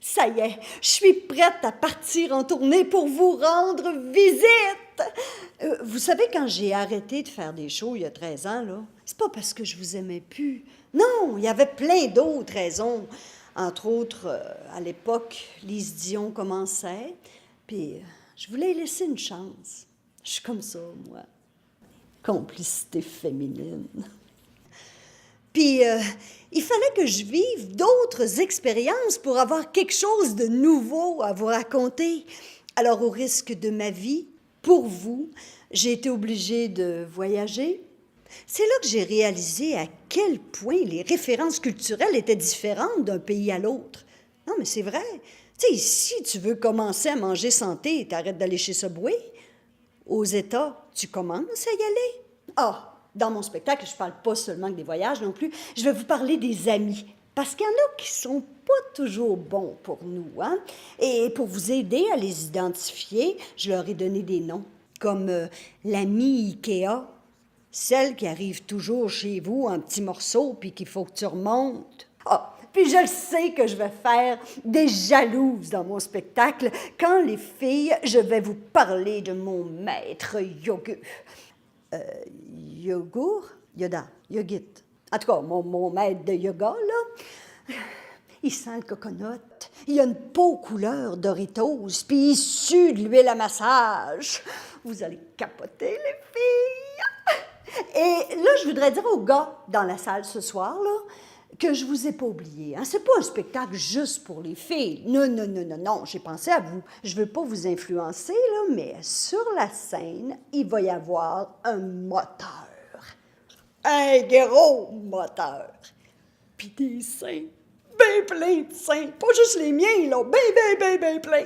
Ça y est, je suis prête à partir en tournée pour vous rendre visite. Vous savez, quand j'ai arrêté de faire des shows il y a 13 ans, là, c'est pas parce que je vous aimais plus. Non, il y avait plein d'autres raisons. Entre autres, à l'époque, Lise Dion commençait, puis je voulais laisser une chance. Je suis comme ça, moi. Complicité féminine. Puis, il fallait que je vive d'autres expériences pour avoir quelque chose de nouveau à vous raconter. Alors, au risque de ma vie, pour vous, j'ai été obligée de voyager. C'est là que j'ai réalisé à quel point les références culturelles étaient différentes d'un pays à l'autre. Non, mais c'est vrai. Tu sais, si tu veux commencer à manger santé, t'arrêtes d'aller chez Subway. Aux États, tu commences à y aller. Ah! Dans mon spectacle, je ne parle pas seulement des voyages non plus, je vais vous parler des amis. Parce qu'il y en a qui ne sont pas toujours bons pour nous, hein? Et pour vous aider à les identifier, je leur ai donné des noms, comme l'amie Ikea, celle qui arrive toujours chez vous en petits morceaux puis qu'il faut que tu remontes. Ah! Puis je le sais que je vais faire des jalouses dans mon spectacle quand les filles, je vais vous parler de mon maître yoga. Yogourt? Yoda, yogit. En tout cas, mon maître de yoga, là, il sent le coconut. Il a une peau couleur Doritos, puis il sue de l'huile à massage. Vous allez capoter, les filles! Et là, je voudrais dire aux gars dans la salle ce soir, là, que je vous ai pas oublié. Hein? C'est pas un spectacle juste pour les filles. Non, non, non, non, non, j'ai pensé à vous. Je veux pas vous influencer, là, mais sur la scène, il va y avoir un moteur. Un gros moteur. Puis des seins, bien plein de seins. Pas juste les miens, là, bien plein.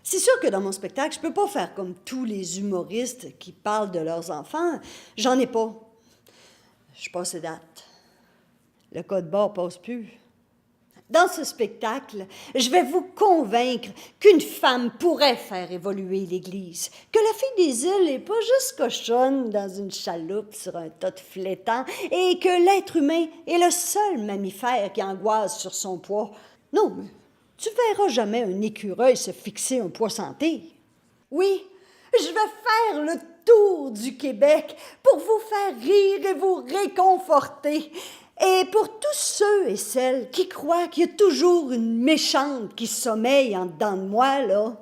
C'est sûr que dans mon spectacle, je peux pas faire comme tous les humoristes qui parlent de leurs enfants. J'en ai pas. Je passe date. Le code barre passe plus. Dans ce spectacle, je vais vous convaincre qu'une femme pourrait faire évoluer l'Église, que la fille des îles n'est pas juste cochonne dans une chaloupe sur un tas de flétans et que l'être humain est le seul mammifère qui angoisse sur son poids. Non, mais tu verras jamais un écureuil se fixer un poids santé. Oui, je vais faire le tour du Québec pour vous faire rire et vous réconforter. Et pour tous ceux et celles qui croient qu'il y a toujours une méchante qui sommeille en dedans de moi, là,